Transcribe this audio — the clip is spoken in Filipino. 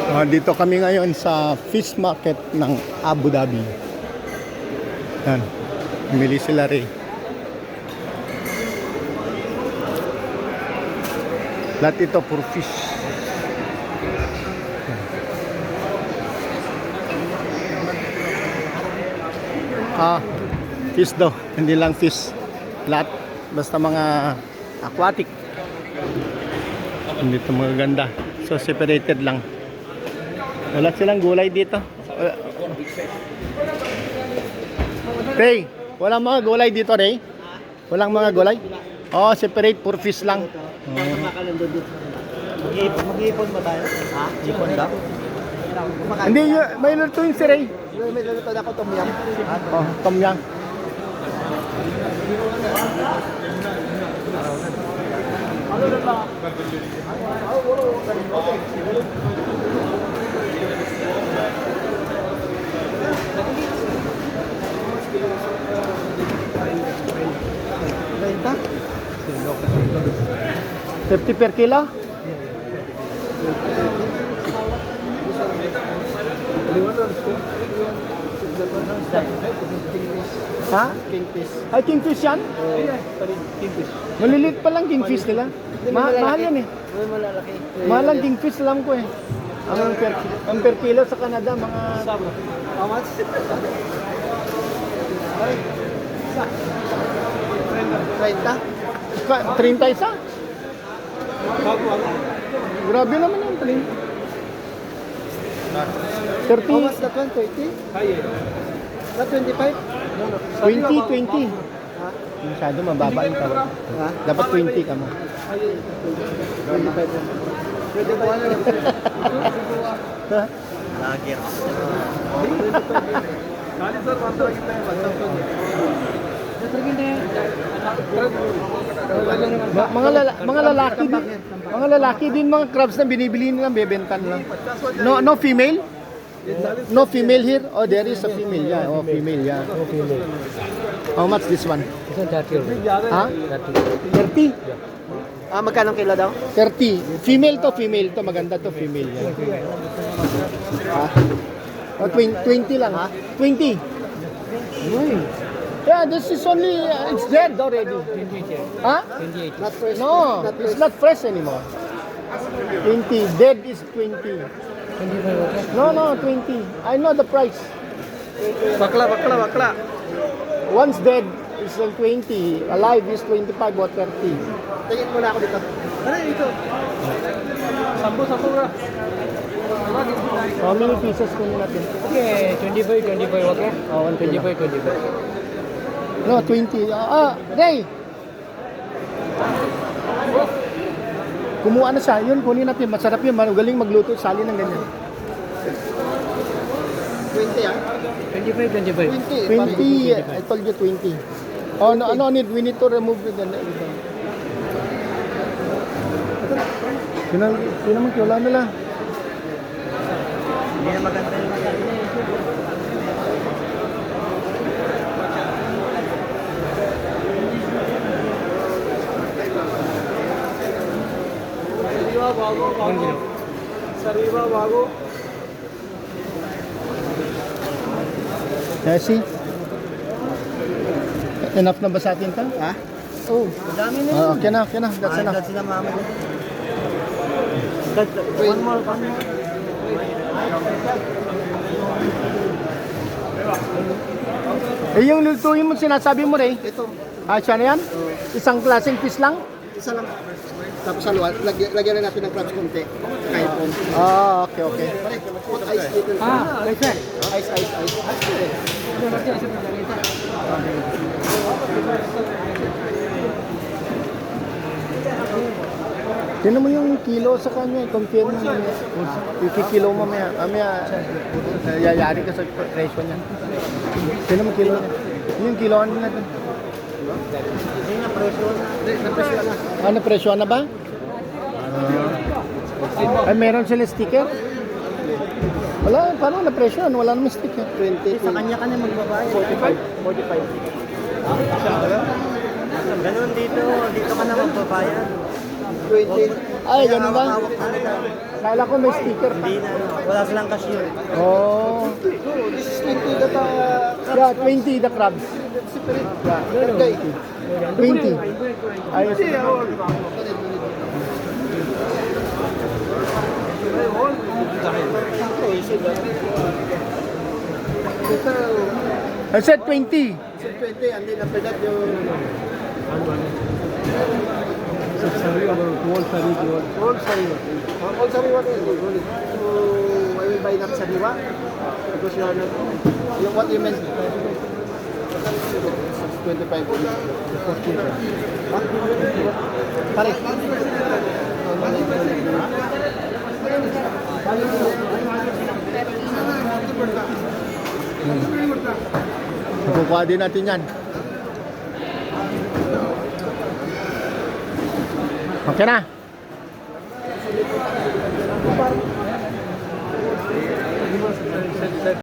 Dito kami ngayon sa fish market ng Abu Dhabi. Yan. Bumili sila rin. Lahat ito for fish. Fish daw. Hindi lang fish. Lahat. Basta mga aquatic. Dito mga ganda. So separated lang. Wala silang gulay dito. Ray, walang mga gulay dito, Ray? Walang mga gulay? Oh, separate for fish lang. Mag-iipon ba tayo? Ha? Ipon daw? Hindi, may lutuin si Ray. May luluto na ako, tom yum. Oh, tom yum. Renta? 50 per kilo? Ha? Kingfish. Ay, kingfish yan? Kingfish. Maliliit pa lang kingfish nila. Mahal yan eh. May malalaki. Mahal lang kingfish, alam ko eh. Ang per kilo sa Canada, mga... How much? Renta? 30 isa? Grabe naman yan, 30. How much that one? 20? Not 25? 20. Ha? Masyado mababa yung tawag. Ha? Dapat 20 ka mo. 25 na. 25 Ha? Lager. Mga lalaki din mga crabs na binibili nilang bebenta lang. No female? No female here? Oh, there is a female. Yeah, oh, female, yeah. How much this one? Ha? 30? Magkano kilo daw? 30. Female to, maganda to, female. Yan. Ha? Oh, 20 lang. Ha? 20. Yeah, this is only, it's dead already. Huh? Not fresh. No, it's not fresh anymore. 20. Dead is 20. No, 20. I know the price. Bakla. Once dead is 20. Alive is 25 or 30. Tingin muna ako dito. Ano dito? Sambo ra. How many pieces kunin natin? Okay, 25, okay? Oh, 25. No, 20. Ray! Kumuha na siya. Yun, kunin natin. Masarap yun. Magaling magluto. Sali ng ganyan. 20 ah? 20. 25. I told you 20. Oh, no, we need to remove the... Yun naman, wala nila. Hindi na maganda yung Sariwa bago. See? Enough na ba sa atin ito? Ha? Oh, dami na yun. Okay na. That's enough. Sila mama dyan. One more. Yung lutuin mo, sinasabi mo rin. Ito. Siya na yan? Isang klaseng fish lang? Isa lang. Tapos haluan, lagyan na natin ng crabs konti. Kahit po. Okay. Put ice dito. Listen. Ice. Tinan mo yung kilo sa kanya, compare mo mamaya. Kilo mo mamaya, yayari ka sa presyo niya. Tinan mo kilo niya. Yung kiloan natin. Hindi na presyo na. Napresyo na ba? Ay, meron sila sticker? Wala, paano napresyo? Wala naman sticker. 20. Sa kanya magbabayad. 45. Ganun dito ka na magbabayad. 20. Ay, ganun ba? Hawak talaga. Kala ko may sticker pa. Hindi na, wala silang cashier. Oh. This is 20 that Yeah, 20 the crabs. separate. Yeah, 20. Ayos. I said 20. 20 and then after that yung all sariwa to so I will buy that sariwa because you are not yung what you meant 25 pare Kukuha din natin yan. Okay na.